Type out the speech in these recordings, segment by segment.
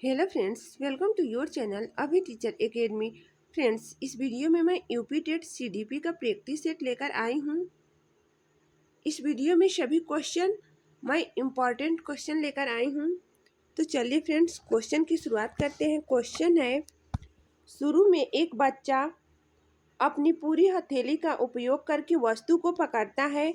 Hello friends, welcome to your channel Abhi Teacher Academy. Friends, इस video में मैं UP TET CDP का practice set लेकर आई हूँ। इस वीडियो में सभी क्वेश्चन मैं इम्पॉर्टेंट क्वेश्चन लेकर आई हूँ। तो चलिए फ्रेंड्स, क्वेश्चन की शुरुआत करते हैं। क्वेश्चन है, शुरू में एक बच्चा अपनी पूरी हथेली का उपयोग करके वस्तु को पकड़ता है।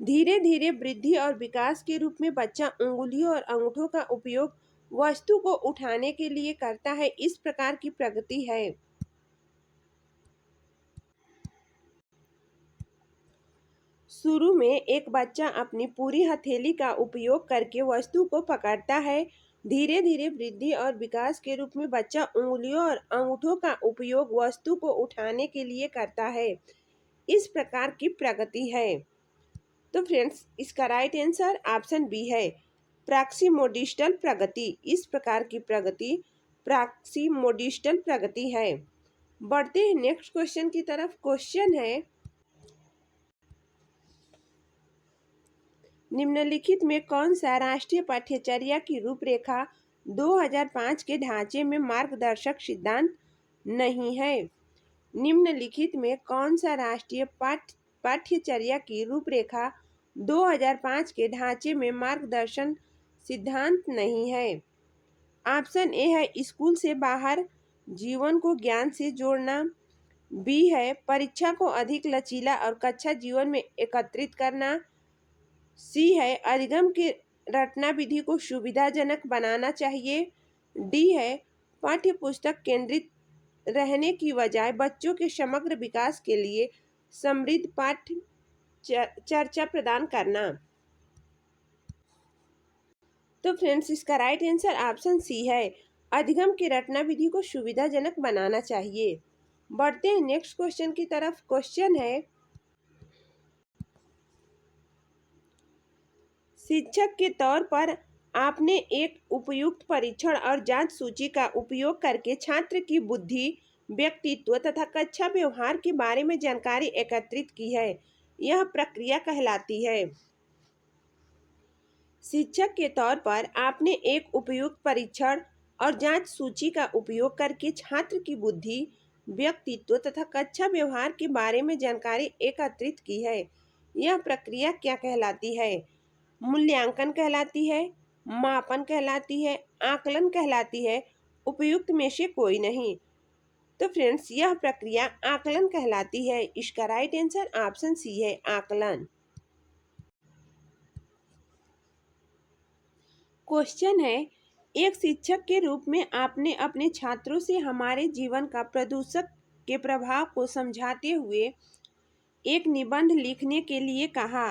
धीरे धीरे वृद्धि और विकास के रूप में बच्चा उंगलियों और अंगूठों का उपयोग वस्तु को उठाने के लिए करता है। इस प्रकार की प्रगति है। शुरू में एक बच्चा अपनी पूरी हथेली का उपयोग करके वस्तु को पकड़ता है। धीरे धीरे वृद्धि और विकास के रूप में बच्चा उंगलियों और अंगूठों का उपयोग वस्तु को उठाने के लिए करता है। इस प्रकार की प्रगति है। तो फ्रेंड्स, इसका राइट आंसर ऑप्शन बी है, प्रॉक्सिमोडिस्टल प्रगति। इस प्रकार की प्रगति प्रॉक्सिमोडिस्टल प्रगति है। बढ़ते हैं नेक्स्ट क्वेश्चन की तरफ। क्वेश्चन है, निम्नलिखित में कौन सा राष्ट्रीय पाठ्यचर्या की रूपरेखा 2005 के ढांचे में मार्गदर्शक सिद्धांत नहीं है? निम्नलिखित में कौन सा राष्ट्रीय पाठ्यचर्या की रूपरेखा 2005 के ढांचे में मार्गदर्शन सिद्धांत नहीं है? ऑप्शन ए है, स्कूल से बाहर जीवन को ज्ञान से जोड़ना। बी है, परीक्षा को अधिक लचीला और कक्षा जीवन में एकत्रित करना। सी है, अधिगम की रटना विधि को सुविधाजनक बनाना चाहिए। डी है, पाठ्य पुस्तक केंद्रित रहने की बजाय बच्चों के समग्र विकास के लिए समृद्ध पाठ्य चर्चा प्रदान करना। तो फ्रेंड्स, इसका राइट आंसर ऑप्शन सी है, अधिगम की रटना विधि को सुविधाजनक बनाना चाहिए। बढ़ते हैं नेक्स्ट क्वेश्चन की तरफ। क्वेश्चन है, शिक्षक के तौर पर आपने एक उपयुक्त परीक्षण और जांच सूची का उपयोग करके छात्र की बुद्धि, व्यक्तित्व तथा कक्षा व्यवहार के बारे में जानकारी एकत्रित की है। यह प्रक्रिया कहलाती है। शिक्षक के तौर पर आपने एक उपयुक्त परीक्षण और जांच सूची का उपयोग करके छात्र की बुद्धि, व्यक्तित्व तथा कक्षा व्यवहार के बारे में जानकारी एकत्रित की है। यह प्रक्रिया क्या कहलाती है? मूल्यांकन कहलाती है, मापन कहलाती है, आकलन कहलाती है, उपयुक्त में से कोई नहीं। तो फ्रेंड्स, यह प्रक्रिया आकलन कहलाती है। इसका राइट आंसर ऑप्शन सी है, आकलन। क्वेश्चन है, एक शिक्षक के रूप में आपने अपने छात्रों से हमारे जीवन का प्रदूषक के प्रभाव को समझाते हुए एक निबंध लिखने के लिए कहा।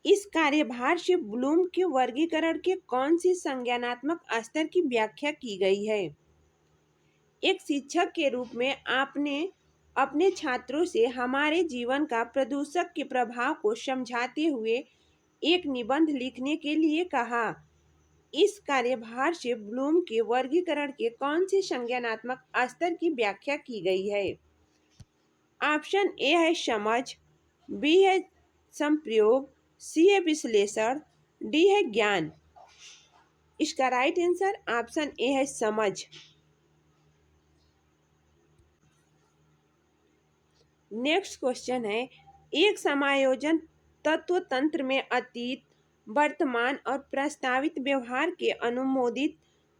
इस कार्यभार से ब्लूम के वर्गीकरण के कौन सी संज्ञानात्मक स्तर की व्याख्या की गई है? एक शिक्षक के रूप में आपने अपने छात्रों से हमारे जीवन का प्रदूषक के प्रभाव को समझाते हुए एक निबंध लिखने के लिए कहा। इस कार्यभार से ब्लूम के वर्गीकरण के कौन से संज्ञानात्मक स्तर की व्याख्या की गई है? ऑप्शन ए है समझ, बी है संप्रयोग, सी है विश्लेषण, डी है ज्ञान। इसका राइट आंसर ऑप्शन ए है समझ। नेक्स्ट क्वेश्चन है, एक समायोजन तत्व तंत्र में अतीत, वर्तमान और प्रस्तावित व्यवहार के अनुमोदित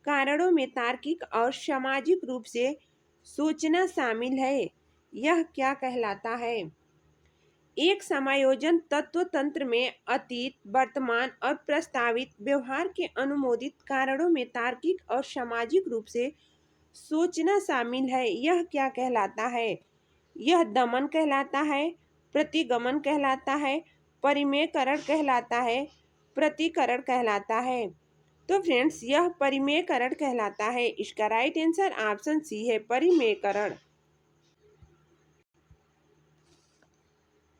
कारणों में तार्किक और सामाजिक रूप से सोचना शामिल है। यह क्या कहलाता है? एक समायोजन तत्व तंत्र में अतीत, वर्तमान और प्रस्तावित व्यवहार के अनुमोदित कारणों में तार्किक और सामाजिक रूप से सोचना शामिल है। यह क्या कहलाता है? यह दमन कहलाता है, प्रतिगमन कहलाता है, परिमेयकरण कहलाता है, प्रतिकरण कहलाता है। तो फ्रेंड्स, यह परिमेयकरण कहलाता है। इसका राइट आंसर ऑप्शन सी है, परिमेयकरण।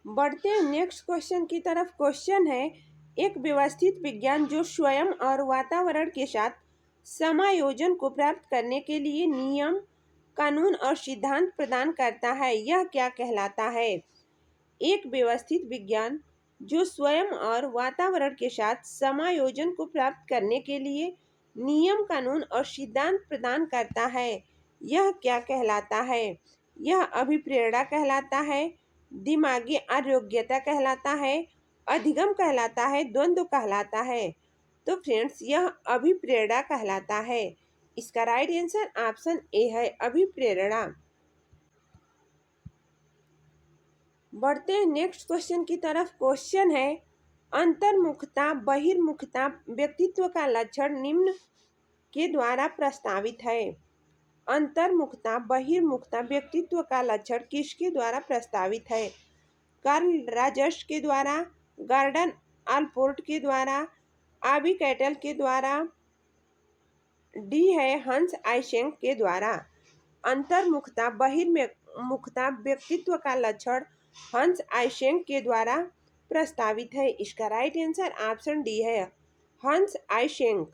बढ़ते हैं नेक्स्ट क्वेश्चन की तरफ। क्वेश्चन है, एक व्यवस्थित विज्ञान जो स्वयं और वातावरण के साथ समायोजन को प्राप्त करने के लिए नियम, कानून और सिद्धांत प्रदान करता है, यह क्या कहलाता है? एक व्यवस्थित विज्ञान जो स्वयं और वातावरण के साथ समायोजन को प्राप्त करने के लिए नियम, कानून और सिद्धांत प्रदान करता है। यह क्या कहलाता है? यह अभिप्रेरणा कहलाता है, दिमागी अयोग्यता कहलाता है, अधिगम कहलाता है, द्वंद्व कहलाता है। तो फ्रेंड्स, यह अभिप्रेरणा कहलाता है। इसका राइट आंसर ऑप्शन ए है, अभिप्रेरणा। बढ़ते हैं नेक्स्ट क्वेश्चन की तरफ। क्वेश्चन है, अंतर्मुखता बहिर्मुखता व्यक्तित्व का लक्षण निम्न के द्वारा प्रस्तावित है। अंतर्मुखता बहिर्मुखता व्यक्तित्व का लक्षण किसके द्वारा प्रस्तावित है? कार्ल राजर्स के द्वारा, गॉर्डन आलपोर्ट के द्वारा, आबी कैटल के द्वारा, डी है हंस आइसेंक के द्वारा। अंतर्मुखता बहिर्मुखता व्यक्तित्व का लक्षण हंस आइसेंक के द्वारा प्रस्तावित है। इसका राइट आंसर ऑप्शन डी है, हंस आइसेंक।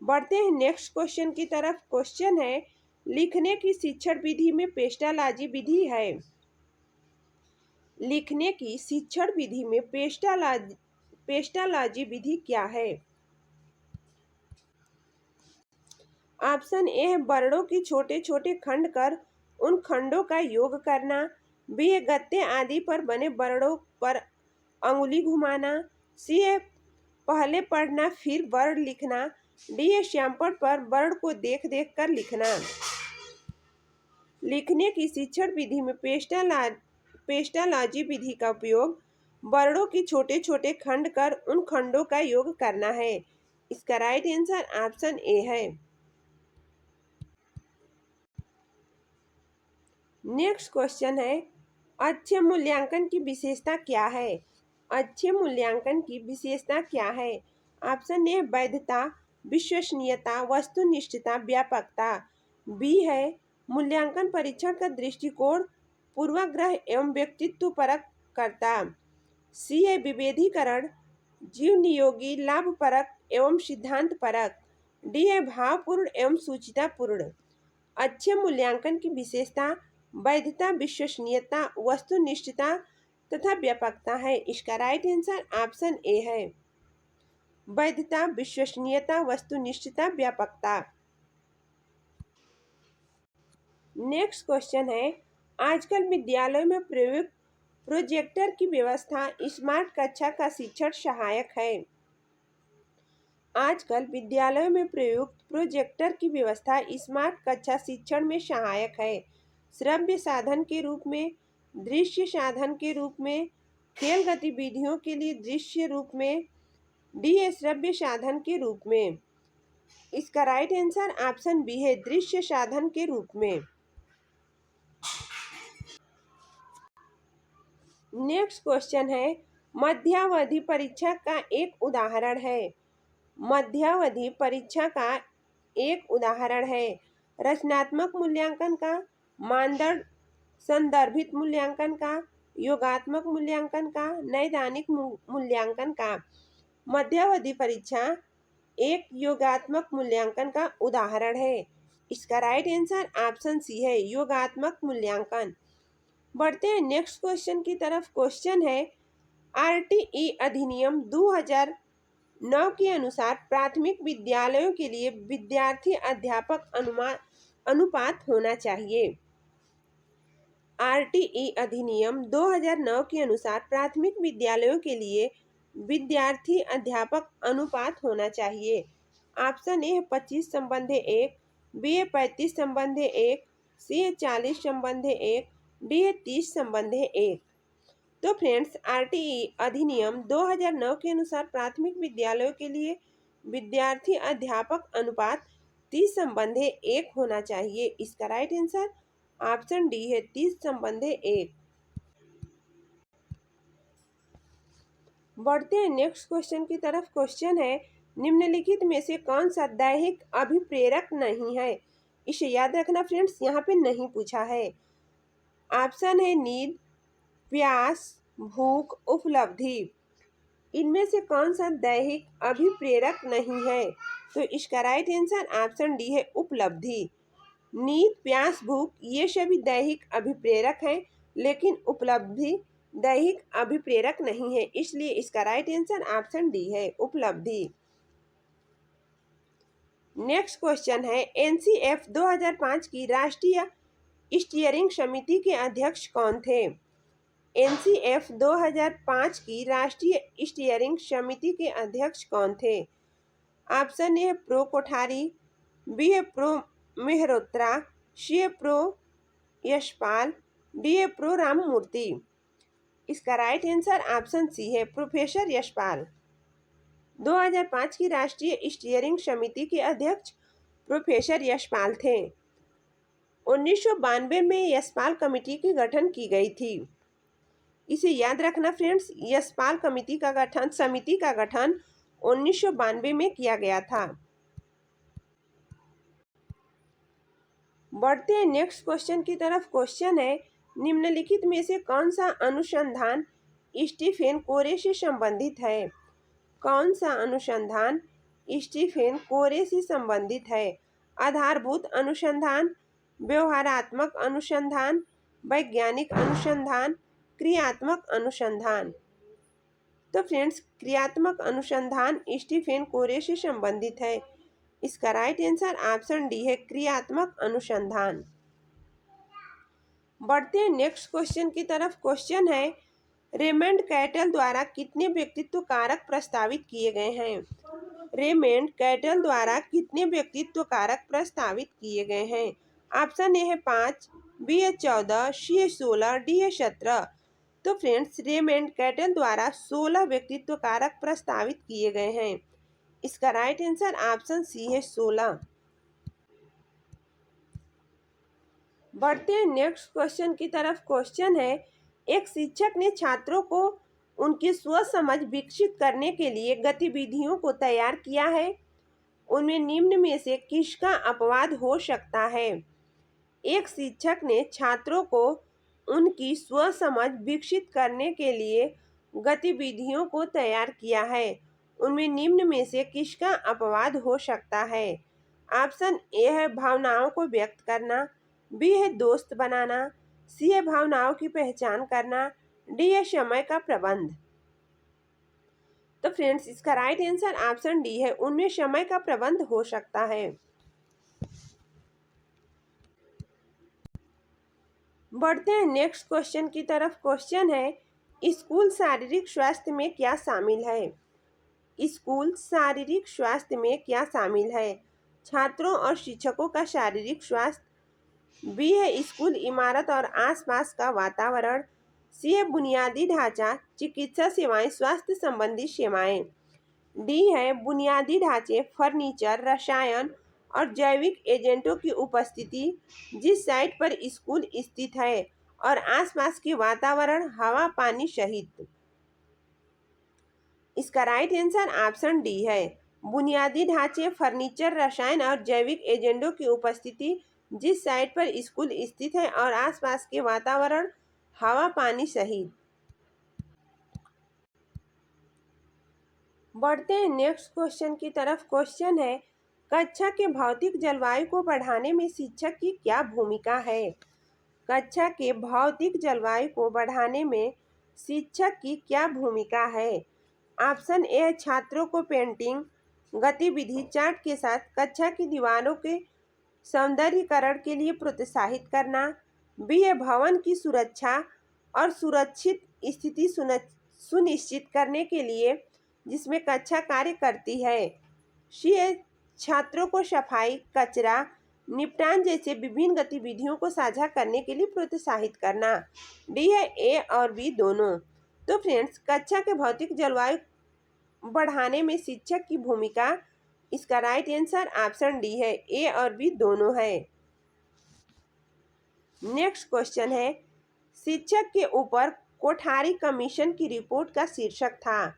बढ़ते हैं नेक्स्ट क्वेश्चन की तरफ। क्वेश्चन है, लिखने की शिक्षण विधि में पेस्टालॉजी विधि है। लिखने की शिक्षण विधि में पेस्टालॉजी विधि क्या है? ऑप्शन ए है वर्णों की छोटे छोटे खंड कर उन खंडों का योग करना। बी है गत्ते आदि पर बने वर्णों पर अंगुली घुमाना। सी है पहले पढ़ना फिर वर्ण लिखना। डी है श्यामपट पर वर्ण को देख देख कर लिखना। लिखने की शिक्षण विधि में पेस्टालॉजी विधि का उपयोग वर्णों की छोटे छोटे खंड कर उन खंडों का योग करना है। इसका राइट आंसर ऑप्शन ए है। नेक्स्ट क्वेश्चन है, अच्छे मूल्यांकन की विशेषता क्या है? अच्छे मूल्यांकन की विशेषता क्या है? ऑप्शन ए वैधता, विश्वसनीयता, वस्तुनिष्ठता, व्यापकता। बी है मूल्यांकन परीक्षण का दृष्टिकोण पूर्वाग्रह एवं व्यक्तित्व परक करता। सी है विभेदीकरण, जीव नियोगी, लाभ परक एवं सिद्धांत परक। डी है भावपूर्ण एवं सूचितापूर्ण। अच्छे मूल्यांकन की विशेषता वैधता, विश्वसनीयता, वस्तुनिष्ठता तथा व्यापकता है। इसका राइट आंसर ऑप्शन ए है, वैधता, विश्वसनीयता, वस्तुनिष्ठता, व्यापकता। नेक्स्ट क्वेश्चन है, आजकल विद्यालयों में प्रयुक्त प्रोजेक्टर की व्यवस्था स्मार्ट कक्षा का शिक्षण सहायक है। आजकल विद्यालयों में प्रयुक्त प्रोजेक्टर की व्यवस्था स्मार्ट कक्षा शिक्षण में सहायक है। श्रव्य साधन के रूप में, दृश्य साधन के रूप में, खेल गतिविधियों के लिए दृश्य रूप में, डी है श्रव्य साधन के रूप में। इसका राइट आंसर ऑप्शन बी है, दृश्य साधन के रूप में। नेक्स्ट क्वेश्चन है, मध्यावधि परीक्षा का एक उदाहरण है। मध्यावधि परीक्षा का एक उदाहरण है। रचनात्मक मूल्यांकन का, मानदंड संदर्भित मूल्यांकन का, योगात्मक मूल्यांकन का, नैदानिक मूल्यांकन का। मध्यावधि परीक्षा एक योगात्मक मूल्यांकन का उदाहरण है। इसका राइट आंसर ऑप्शन सी है, योगात्मक मूल्यांकन। बढ़ते हैं नेक्स्ट क्वेश्चन की तरफ। क्वेश्चन है, आरटीई अधिनियम 2009 के अनुसार प्राथमिक विद्यालयों के लिए विद्यार्थी अध्यापक अनुपात होना चाहिए। आरटीई अधिनियम 2009 के अनुसार प्राथमिक विद्यालयों के लिए विद्यार्थी अध्यापक अनुपात होना चाहिए। Option A 25:1, B 35:1, C 40:1, D 30:1। तो फ्रेंड्स, आरटीई अधिनियम 2009 के अनुसार प्राथमिक विद्यालयों के लिए विद्यार्थी अध्यापक अनुपात 30:1 होना चाहिए। इसका राइट आंसर ऑप्शन डी है, 30:1। बढ़ते हैं नेक्स्ट क्वेश्चन की तरफ। क्वेश्चन है, निम्नलिखित में से कौन सा दैहिक अभिप्रेरक नहीं है? इसे याद रखना फ्रेंड्स, यहाँ पे नहीं पूछा है। ऑप्शन है नींद, प्यास, भूख, उपलब्धि। इनमें से कौन सा दैहिक अभिप्रेरक नहीं है? तो इसका राइट आंसर ऑप्शन डी है, उपलब्धि। नींद, प्यास, भूख ये सभी दैहिक अभिप्रेरक हैं, लेकिन उपलब्धि दैहिक अभिप्रेरक नहीं है, इसलिए इसका राइट आंसर ऑप्शन डी है, उपलब्धि। नेक्स्ट क्वेश्चन है एनसीएफ 2005 की राष्ट्रीय स्टीयरिंग समिति के अध्यक्ष कौन थे? एनसीएफ 2005 की राष्ट्रीय स्टीयरिंग समिति के अध्यक्ष कौन थे? Option A prof Kothari, B a prof Mehrotra, C a prof Yashpal, D a prof Ramamurti. इसका राइट आंसर ऑप्शन सी है प्रोफेसर यशपाल। 2005 की राष्ट्रीय स्टीयरिंग समिति के अध्यक्ष प्रोफेसर यशपाल थे। 1992 में यशपाल कमेटी की गठन की गई थी। इसे याद रखना फ्रेंड्स, यशपाल समिति का गठन 1992 में किया गया था। बढ़ते हैं नेक्स्ट क्वेश्चन की तरफ। क्वेश्चन है निम्नलिखित में से कौन सा अनुसंधान स्टीफेन कोरे से संबंधित है? कौन सा अनुसंधान स्टीफेन कोरे से संबंधित है? आधारभूत अनुसंधान, व्यवहारात्मक अनुसंधान, वैज्ञानिक अनुसंधान, क्रियात्मक अनुसंधान। तो फ्रेंड्स क्रियात्मक अनुसंधान स्टीफेन कोरे से संबंधित है। इसका राइट आंसर ऑप्शन डी है क्रियात्मक अनुसंधान। बढ़ते हैं नेक्स्ट क्वेश्चन की तरफ। क्वेश्चन है रेमंड कैटल द्वारा कितने व्यक्तित्व कारक प्रस्तावित किए गए हैं? रेमंड कैटल द्वारा कितने व्यक्तित्व कारक प्रस्तावित किए गए हैं? ऑप्शन ए है 5, बी है 14, सी है 16, डी है 17। तो फ्रेंड्स रेमंड कैटल द्वारा 16 व्यक्तित्व कारक प्रस्तावित किए गए हैं। इसका राइट आंसर ऑप्शन सी है 16। बढ़ते हैं नेक्स्ट क्वेश्चन की तरफ। क्वेश्चन है एक शिक्षक ने छात्रों को उनकी स्व समझ विकसित करने के लिए गतिविधियों को तैयार किया है। उनमें निम्न में से किसका अपवाद हो सकता है? एक शिक्षक ने छात्रों को उनकी स्व समझ विकसित करने के लिए गतिविधियों को तैयार किया है। उनमें निम्न में से किसका अपवाद हो सकता है? ऑप्शन ए है भावनाओं को व्यक्त करना, बी है दोस्त बनाना, सी है भावनाओं की पहचान करना, डी है समय का प्रबंध। तो फ्रेंड्स इसका राइट आंसर ऑप्शन डी है, उनमें समय का प्रबंध हो सकता है। बढ़ते हैं नेक्स्ट क्वेश्चन की तरफ। क्वेश्चन है स्कूल शारीरिक स्वास्थ्य में क्या शामिल है? स्कूल शारीरिक स्वास्थ्य में क्या शामिल है? छात्रों और शिक्षकों का शारीरिक स्वास्थ्य, बी है स्कूल इमारत और आसपास का वातावरण, सी है बुनियादी ढांचा, चिकित्सा सेवाएं, स्वास्थ्य संबंधी सेवाएं, डी है बुनियादी ढांचे, फर्नीचर, रसायन और जैविक एजेंटों की उपस्थिति जिस साइट पर स्कूल स्थित है और आसपास के वातावरण, हवा, पानी सहित। इसका राइट आंसर ऑप्शन डी है बुनियादी ढांचे, फर्नीचर, रसायन और जैविक एजेंटों की उपस्थिति जिस साइट पर स्कूल स्थित है और आसपास के वातावरण, हवा, पानी सहित। बढ़ते हैं नेक्स्ट क्वेश्चन की तरफ। क्वेश्चन है कक्षा के भौतिक जलवायु को बढ़ाने में शिक्षक की क्या भूमिका है? कक्षा के भौतिक जलवायु को बढ़ाने में शिक्षक की क्या भूमिका है? ऑप्शन ए है छात्रों को पेंटिंग गतिविधि चार्ट के साथ कक्षा की दीवारों के सौंदर्यीकरण के लिए प्रोत्साहित करना, बी है भवन की सुरक्षा और सुरक्षित स्थिति सुनिश्चित करने के लिए जिसमें कक्षा कार्य करती है, सी है छात्रों को सफाई, कचरा निपटान जैसे विभिन्न गतिविधियों को साझा करने के लिए प्रोत्साहित करना, डी है ए और बी दोनों। तो फ्रेंड्स कक्षा के भौतिक जलवायु बढ़ाने में शिक्षक की भूमिका, इसका राइट आंसर ऑप्शन डी है, ए और बी दोनों है। नेक्स्ट क्वेश्चन है शिक्षक के ऊपर कोठारी कमीशन की रिपोर्ट का शीर्षक था।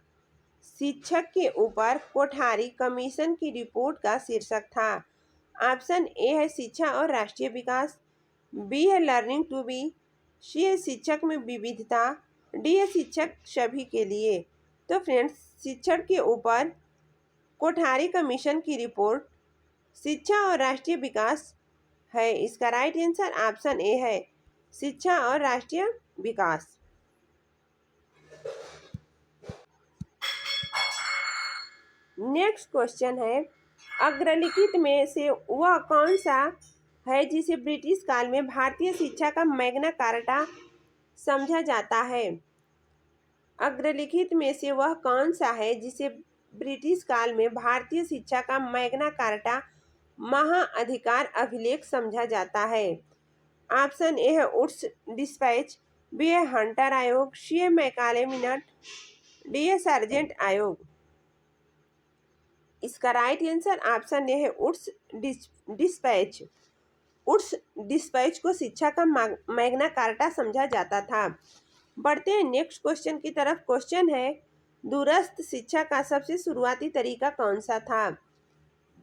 शिक्षक के ऊपर कोठारी कमीशन की रिपोर्ट का शीर्षक था। ऑप्शन ए है शिक्षा और राष्ट्रीय विकास, बी है लर्निंग टू बी, सी है शिक्षक में विविधता, डी है शिक्षक सभी के लिए। तो फ्रेंड्स शिक्षक के ऊपर कोठारी कमीशन की रिपोर्ट शिक्षा और राष्ट्रीय विकास है। इसका राइट आंसर ऑप्शन ए है शिक्षा और राष्ट्रीय विकास। नेक्स्ट क्वेश्चन है अग्रलिखित में से वह कौन सा है जिसे ब्रिटिश काल में भारतीय शिक्षा का मैग्ना कार्टा समझा जाता है? अग्रलिखित में से वह कौन सा है जिसे ब्रिटिश काल में भारतीय शिक्षा का मैग्ना कार्टा महाअधिकार अभिलेख समझा जाता है? ऑप्शन ए है वुड्स डिस्पैच, बी है हंटर आयोग, सी है मैकाले मिनट, डी है सार्जेंट आयोग। इसका राइट आंसर ऑप्शन ए है वुड्स डिस्पैच। वुड्स डिस्पैच को शिक्षा का मैग्ना कार्टा समझा जाता था। बढ़ते हैं नेक्स्ट क्वेश्चन की तरफ। क्वेश्चन है दूरस्थ शिक्षा का सबसे शुरुआती तरीका कौन सा था?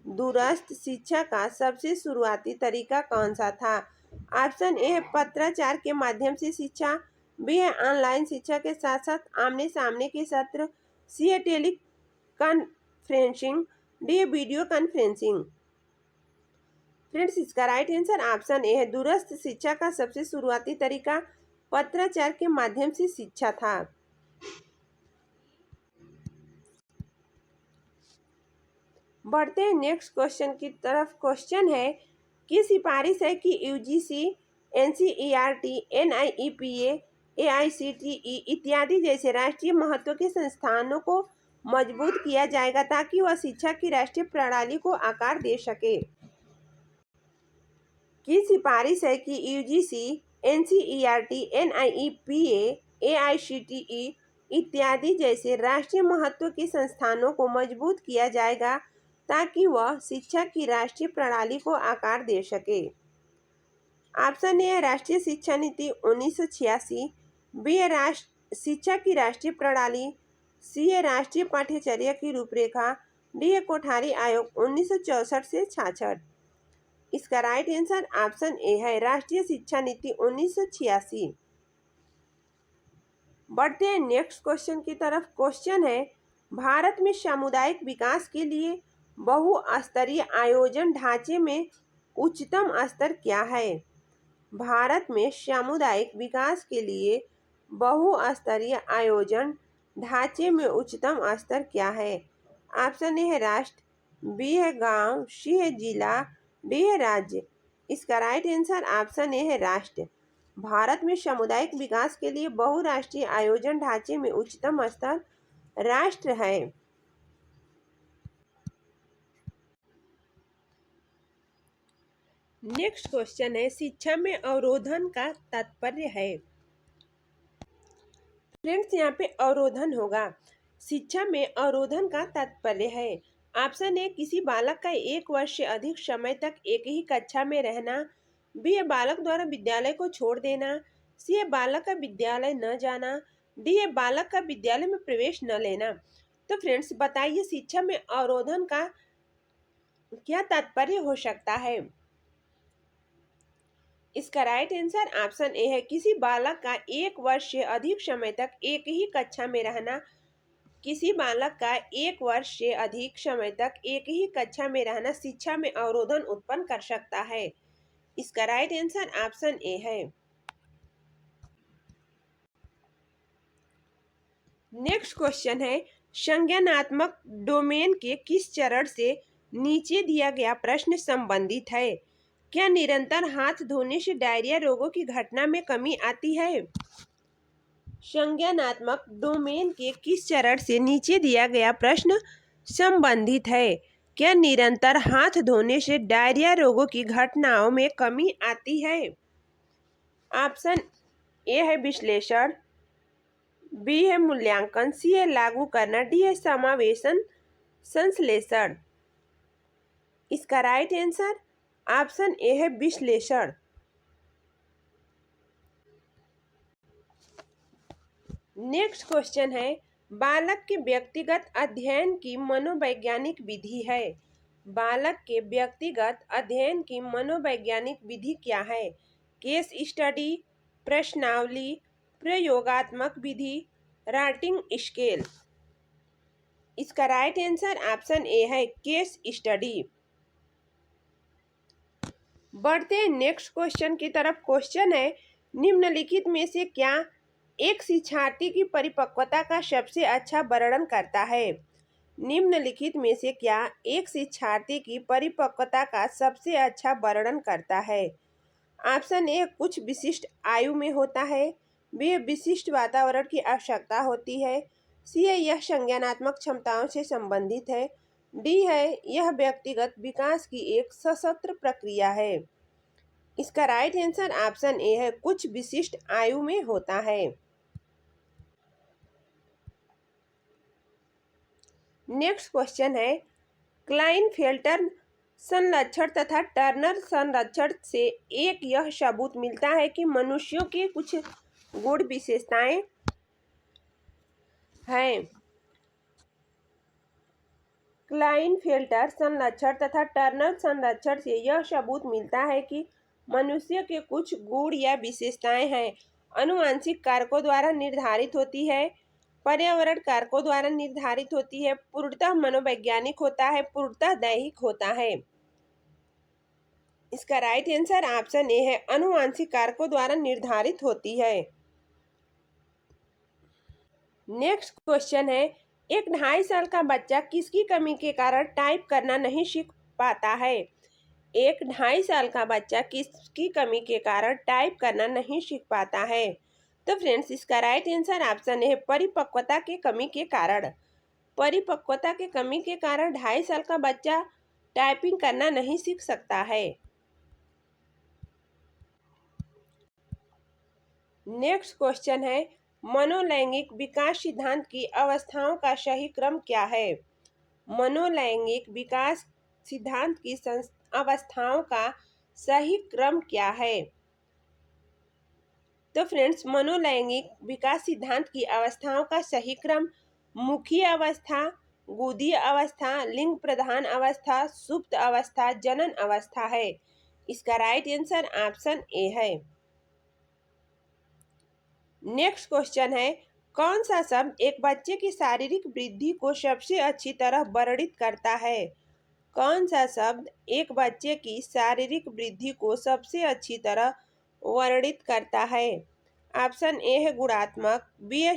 दूरस्थ शिक्षा का सबसे शुरुआती तरीका कौन सा था? ऑप्शन ए है पत्राचार के माध्यम से शिक्षा, बी है ऑनलाइन शिक्षा के साथ साथ आमने सामने के सत्र, सी है टेली कॉन्फ्रेंसिंग, डी है वीडियो कॉन्फ्रेंसिंग। फ्रेंड्स, इसका राइट आंसर ऑप्शन ए है दूरस्थ शिक्षा का सबसे शुरुआती तरीका पत्राचार के माध्यम से शिक्षा था। बढ़ते हैं नेक्स्ट क्वेश्चन की तरफ। क्वेश्चन है कि सिफारिश है कि यूजीसी, एनसीईआरटी, एनआईईपीए, एआईसीटीई इत्यादि जैसे राष्ट्रीय महत्व के संस्थानों को मजबूत किया जाएगा ताकि वह शिक्षा की राष्ट्रीय प्रणाली को आकार दे सके। की सिफारिश है कि यूजीसी, एनसीईआरटी, एनआईईपीए, एआईसीटीई इत्यादि जैसे राष्ट्रीय महत्व के संस्थानों को मजबूत किया जाएगा ताकि वह शिक्षा की राष्ट्रीय प्रणाली को आकार दे सके। ऑप्शन ए है राष्ट्रीय शिक्षा नीति 1986, बी है शिक्षा की राष्ट्रीय प्रणाली, सी है राष्ट्रीय पाठ्यचर्या की रूपरेखा, डी है कोठारी आयोग 1964 से 66। इसका राइट आंसर ऑप्शन ए है राष्ट्रीय शिक्षा नीति 1986। बढ़ते हैं नेक्स्ट क्वेश्चन की तरफ। क्वेश्चन है भारत में सामुदायिक विकास के लिए बहुस्तरीय आयोजन ढांचे में उच्चतम स्तर क्या है? भारत में सामुदायिक विकास के लिए बहुस्तरीय आयोजन ढांचे में उच्चतम स्तर क्या है? ऑप्शन ए है राष्ट्र, बी है गांव, सी है जिला, डी है राज्य। इसका राइट आंसर ऑप्शन ए है राष्ट्र। भारत में सामुदायिक विकास के लिए बहुराष्ट्रीय आयोजन ढांचे में उच्चतम स्तर राष्ट्र है। नेक्स्ट क्वेश्चन है शिक्षा में अवरोधन का तात्पर्य है। फ्रेंड्स, यहाँ पे अवरोधन होगा। शिक्षा में अवरोधन का तात्पर्य है। ऑप्शन ए किसी बालक का 1 वर्ष से अधिक समय तक एक ही कक्षा में रहना, बी है बालक द्वारा विद्यालय को छोड़ देना, सी है बालक का विद्यालय न जाना, डी है बालक का विद्यालय में प्रवेश न लेना। तो फ्रेंड्स बताइए शिक्षा में अवरोधन का क्या तात्पर्य हो सकता है? इसका राइट आंसर ऑप्शन ए है किसी बालक का 1 वर्ष से अधिक समय तक एक ही कक्षा में रहना। किसी बालक का 1 वर्ष से अधिक समय तक एक ही कक्षा में रहना शिक्षा में अवरोधन उत्पन्न कर सकता है। इसका राइट आंसर ऑप्शन ए है। नेक्स्ट क्वेश्चन है संज्ञानात्मक डोमेन के किस चरण से नीचे दिया गया प्रश्न संबंधित है? क्या निरंतर हाथ धोने से डायरिया रोगों की घटना में कमी आती है? संज्ञानात्मक डोमेन के किस चरण से नीचे दिया गया प्रश्न संबंधित है? क्या निरंतर हाथ धोने से डायरिया रोगों की घटनाओं में कमी आती है? ऑप्शन ए है विश्लेषण, बी है मूल्यांकन, सी है लागू करना, डी है समावेशन संश्लेषण। इसका राइट आंसर ऑप्शन ए है विश्लेषण। नेक्स्ट क्वेश्चन है बालक के व्यक्तिगत अध्ययन की मनोवैज्ञानिक विधि है। बालक के व्यक्तिगत अध्ययन की मनोवैज्ञानिक विधि क्या है? केस स्टडी, प्रश्नावली, प्रयोगात्मक विधि, राइटिंग स्केल। इसका राइट आंसर ऑप्शन ए है केस स्टडी। बढ़ते हैं नेक्स्ट क्वेश्चन की तरफ। क्वेश्चन है निम्नलिखित में से क्या एक शिक्षार्थी की परिपक्वता का सबसे अच्छा वर्णन करता है? निम्नलिखित में से क्या एक शिक्षार्थी की परिपक्वता का सबसे अच्छा वर्णन करता है? ऑप्शन ए, कुछ विशिष्ट आयु में होता है। बी, विशिष्ट वातावरण की आवश्यकता होती है। सी है, यह संज्ञानात्मक क्षमताओं से संबंधित है। डी है, यह व्यक्तिगत विकास की एक सशस्त्र प्रक्रिया है। इसका राइट आंसर ऑप्शन ए है, कुछ विशिष्ट आयु में होता है। नेक्स्ट क्वेश्चन है, क्लाइनफेल्टर संरक्षण तथा टर्नर संरक्षण से एक यह सबूत मिलता है कि मनुष्यों के कुछ गुण विशेषताएं हैं। क्लाइनफेल्टर संरक्षण तथा टर्नर संरक्षण से यह सबूत मिलता है कि मनुष्य के कुछ गुण या विशेषताएं हैं। आनुवंशिक कारकों द्वारा निर्धारित होती है, पर्यावरण कारकों द्वारा निर्धारित होती है, पूर्णतः मनोवैज्ञानिक होता है, पूर्णतः दैहिक होता है। इसका राइट आंसर ऑप्शन ए है, आनुवंशिक कारकों द्वारा निर्धारित होती है। नेक्स्ट क्वेश्चन है, एक 2.5 साल का बच्चा किसकी कमी के कारण टाइप करना नहीं सीख पाता है? एक 2.5 साल का बच्चा किसकी कमी के कारण टाइप करना नहीं सीख पाता है? तो फ्रेंड्स, इसका राइट आंसर ऑप्शन है, परिपक्वता के कमी के कारण। परिपक्वता के कमी के कारण 2.5 साल का बच्चा टाइपिंग करना नहीं सीख सकता है। नेक्स्ट क्वेश्चन है, मनोलैंगिक विकास सिद्धांत की अवस्थाओं का सही क्रम क्या है? मनोलैंगिक विकास सिद्धांत की अवस्थाओं का सही क्रम क्या है? तो फ्रेंड्स, मनोलैंगिक विकास सिद्धांत की अवस्थाओं का सही क्रम मुखी अवस्था, गुदी अवस्था, लिंग प्रधान अवस्था, सुप्त अवस्था, जनन अवस्था है। इसका राइट आंसर ऑप्शन ए है। नेक्स्ट क्वेश्चन है, कौन सा शब्द एक बच्चे की शारीरिक वृद्धि को सबसे अच्छी तरह वर्णित करता है? कौन सा शब्द एक बच्चे की शारीरिक वृद्धि को सबसे अच्छी तरह वर्णित करता है? ऑप्शन ए है गुणात्मक, बी है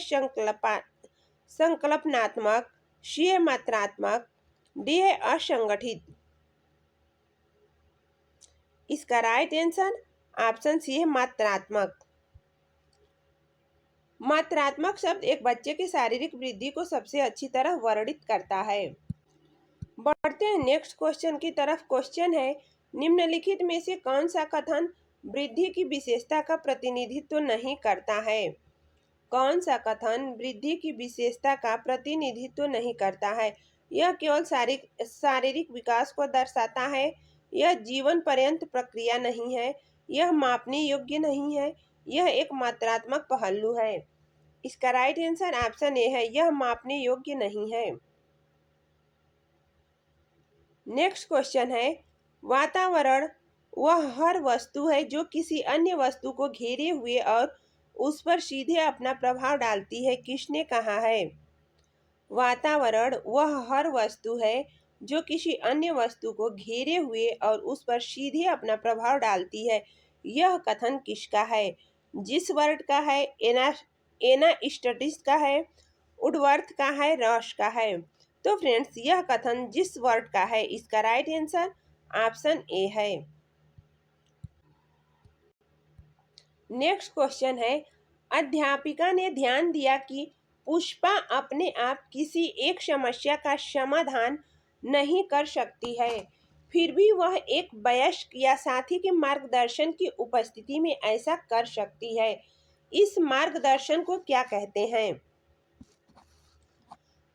संकल्पनात्मक, सी है मात्रात्मक, डी है असंगठित। इसका राइट आंसर ऑप्शन सी है मात्रात्मक। मात्रात्मक शब्द एक बच्चे की शारीरिक वृद्धि को सबसे अच्छी तरह वर्णित करता है। बढ़ते हैं नेक्स्ट क्वेश्चन की तरफ। क्वेश्चन है, निम्नलिखित में से कौन सा कथन वृद्धि की विशेषता का प्रतिनिधित्व नहीं करता है? कौन सा कथन वृद्धि की विशेषता का प्रतिनिधित्व नहीं करता है? यह केवल शारीरिक विकास को दर्शाता है, यह जीवन पर्यंत प्रक्रिया नहीं है, यह मापने योग्य नहीं है, यह एक मात्रात्मक पहलू है। इसका राइट आंसर ऑप्शन ए है, यह मापने योग्य नहीं है। नेक्स्ट क्वेश्चन है, वातावरण वह हर वस्तु है जो किसी अन्य वस्तु को घेरे हुए और उस पर सीधे अपना प्रभाव डालती है। किसने कहा है? वातावरण वह हर वस्तु है जो किसी अन्य वस्तु को घेरे हुए और उस पर सीधे अपना प्रभाव डालती है। यह कथन किसका है? जिस वर्ड का है? एना स्टडीज का है, वुडवर्थ का है, रॉस का है? तो फ्रेंड्स, यह कथन जिस वर्ड का है। इसका राइट आंसर ऑप्शन ए है। नेक्स्ट क्वेश्चन है, अध्यापिका ने ध्यान दिया कि पुष्पा अपने आप किसी एक समस्या का समाधान नहीं कर सकती है, फिर भी वह एक वयस्क या साथी के मार्गदर्शन की उपस्थिति में ऐसा कर सकती है। इस मार्गदर्शन को क्या कहते हैं?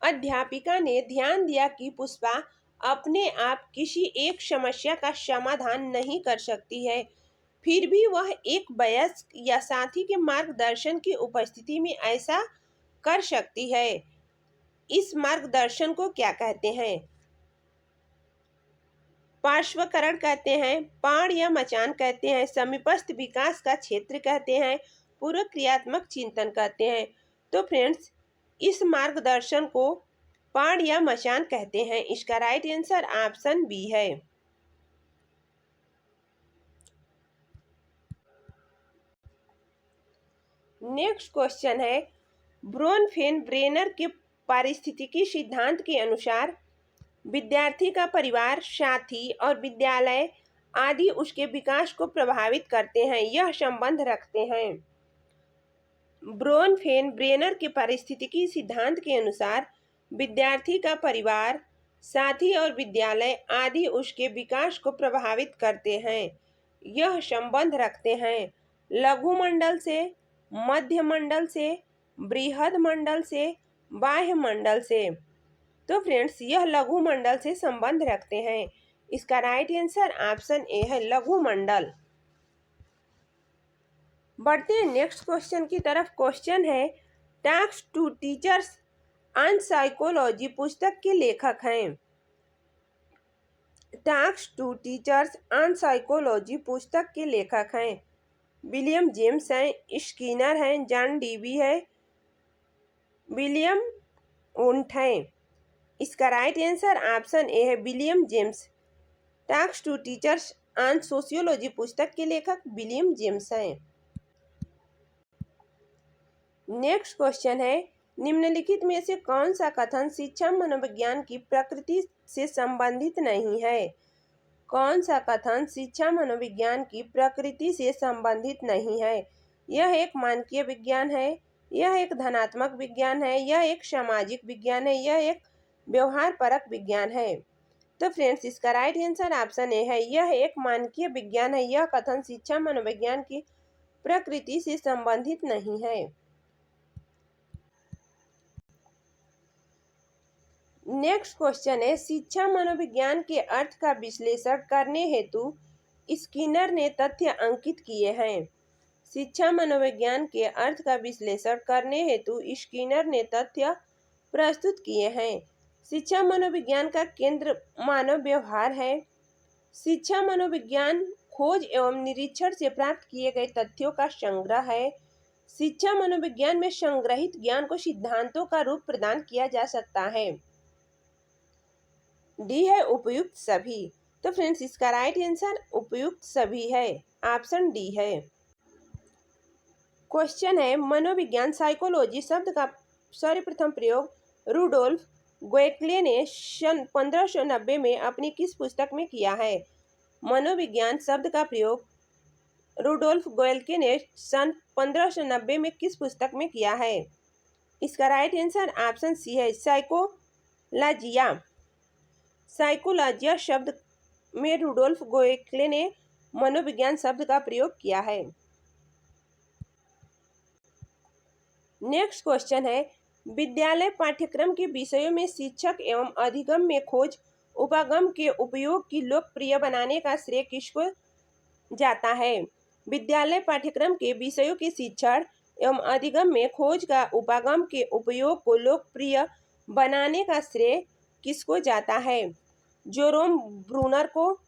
अध्यापिका ने ध्यान दिया कि पुष्पा अपने आप किसी एक समस्या का समाधान नहीं कर सकती है, फिर भी वह एक वयस्क या साथी के मार्गदर्शन की उपस्थिति में ऐसा कर सकती है। इस मार्गदर्शन को क्या कहते हैं? पार्श्वकरण कहते हैं, पाण या मचान कहते हैं, समीपस्थ विकास का क्षेत्र कहते हैं, पूर्व क्रियात्मक चिंतन कहते हैं। तो फ्रेंड्स, इस मार्गदर्शन को पाण या मचान कहते हैं। इसका राइट आंसर ऑप्शन बी है। नेक्स्ट क्वेश्चन है, ब्रोनफेन ब्रेनर के पारिस्थितिकी सिद्धांत के अनुसार विद्यार्थी का परिवार, साथी और विद्यालय आदि उसके विकास को प्रभावित करते हैं, यह संबंध रखते हैं। ब्रोनफेन-ब्रेनर के पारिस्थितिकी सिद्धांत के अनुसार विद्यार्थी का परिवार, साथी और विद्यालय आदि उसके विकास को प्रभावित करते हैं, यह संबंध रखते हैं। लघु मंडल से, मध्य मंडल से, बृहद मंडल से, बाह्य मंडल से। तो फ्रेंड्स, यह लघु मंडल से संबंध रखते हैं। इसका राइट आंसर ऑप्शन ए है, लघु मंडल। बढ़ते हैं नेक्स्ट क्वेश्चन की तरफ। क्वेश्चन है, talks to teachers on psychology पुस्तक के लेखक हैं। Talks to teachers on psychology पुस्तक के लेखक हैं विलियम जेम्स हैं, स्किनर हैं, जॉन डीवी है, विलियम वुंट हैं। इसका राइट आंसर ऑप्शन ए है, William James. Talks to teachers on sociology पुस्तक के लेखक विलियम जेम्स हैं। नेक्स्ट क्वेश्चन है, निम्नलिखित में से कौन सा कथन शिक्षा मनोविज्ञान की प्रकृति से संबंधित नहीं है? कौन सा कथन शिक्षा मनोविज्ञान की प्रकृति से संबंधित नहीं है? यह एक मानकीय विज्ञान है, यह एक धनात्मक विज्ञान है, यह एक सामाजिक विज्ञान है, यह एक व्यवहार परक विज्ञान है। तो फ्रेंड्स, इसका राइट आंसर ऑप्शन ए है, यह एक मानकीय विज्ञान है। यह कथन शिक्षा मनोविज्ञान की प्रकृति से संबंधित नहीं है। नेक्स्ट क्वेश्चन है, शिक्षा मनोविज्ञान के अर्थ का विश्लेषण करने हेतु स्किनर ने तथ्य अंकित किए हैं। शिक्षा मनोविज्ञान के अर्थ का विश्लेषण करने हेतु स्किनर ने तथ्य प्रस्तुत किए हैं। शिक्षा मनोविज्ञान का केंद्र मानव व्यवहार है। शिक्षा मनोविज्ञान खोज एवं निरीक्षण से प्राप्त किए गए तथ्यों का संग्रह है। शिक्षा मनोविज्ञान में संग्रहित ज्ञान को सिद्धांतों का रूप प्रदान किया जा सकता है। डी है, उपयुक्त सभी। तो फ्रेंड्स, इसका राइट आंसर उपयुक्त सभी है, ऑप्शन डी है। क्वेश्चन है, मनोविज्ञान साइकोलॉजी शब्द का सर्वप्रथम प्रयोग रुडोल्फ गोएक्ले ने सन 1590 में अपनी किस पुस्तक में किया है? मनोविज्ञान शब्द का प्रयोग रुडोल्फ गोएल्के ने सन 1590 में किस पुस्तक में किया है? इसका राइट आंसर ऑप्शन सी है, साइकोलॉजिया। साइकोलॉजिया शब्द में रुडोल्फ गोएक्ले ने मनोविज्ञान शब्द का प्रयोग किया है। नेक्स्ट क्वेश्चन है, विद्यालय पाठ्यक्रम के विषयों में शिक्षक एवं अधिगम में खोज उपागम के उपयोग की लोकप्रिय बनाने का श्रेय किसको जाता है? विद्यालय पाठ्यक्रम के विषयों के शिक्षण एवं अधिगम में खोज का उपागम के उपयोग को लोकप्रिय बनाने का श्रेय किसको जाता है? जेरोम ब्रूनर को,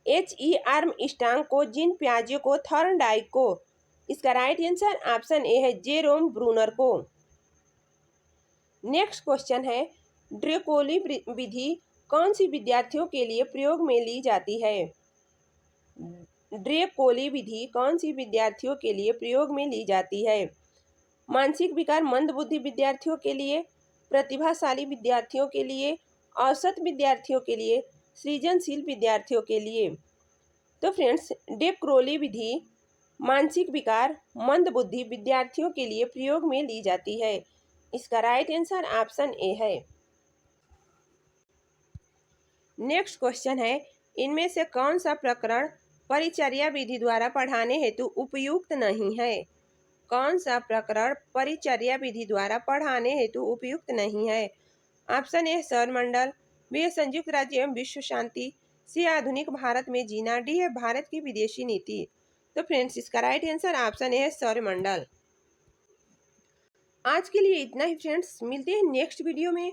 H.E. आर्मस्ट्रांग को, जीन पियाजे को, थॉर्नडाइक को। इसका राइट आंसर ऑप्शन ए है, जेरोम ब्रूनर को। नेक्स्ट क्वेश्चन है, ड्रेकोली विधि कौन सी विद्यार्थियों के लिए प्रयोग में ली जाती है? ड्रेकोली विधि कौन सी विद्यार्थियों के लिए प्रयोग में ली जाती है? मानसिक विकार मंदबुद्धि विद्यार्थियों के लिए, प्रतिभाशाली विद्यार्थियों के लिए, औसत विद्यार्थियों के लिए, सृजनशील विद्यार्थियों के लिए। तो फ्रेंड्स, ड्रेकोली विधि मानसिक विकार मंदबुद्धि विद्यार्थियों के लिए प्रयोग में ली जाती है। इसका राइट आंसर ऑप्शन ए है। नेक्स्ट क्वेश्चन है, इनमें से कौन सा प्रकरण परिचर्या विधि द्वारा पढ़ाने हेतु उपयुक्त नहीं है? कौन सा प्रकरण परिचर्या विधि द्वारा पढ़ाने हेतु उपयुक्त नहीं है? ऑप्शन ए, सौरमंडल, बी है संयुक्त राज्य एवं विश्व शांति, सी आधुनिक भारत में जीना, डी है भारत की विदेशी नीति। तो फ्रेंड्स, इसका राइट आंसर ऑप्शन ए है, सौरमंडल। आज के लिए इतना ही फ्रेंड्स, मिलते हैं नेक्स्ट वीडियो में।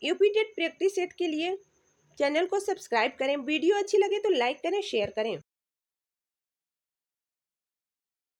यूपी टेट प्रैक्टिस सेट के लिए चैनल को सब्सक्राइब करें, वीडियो अच्छी लगे तो लाइक करें, शेयर करें।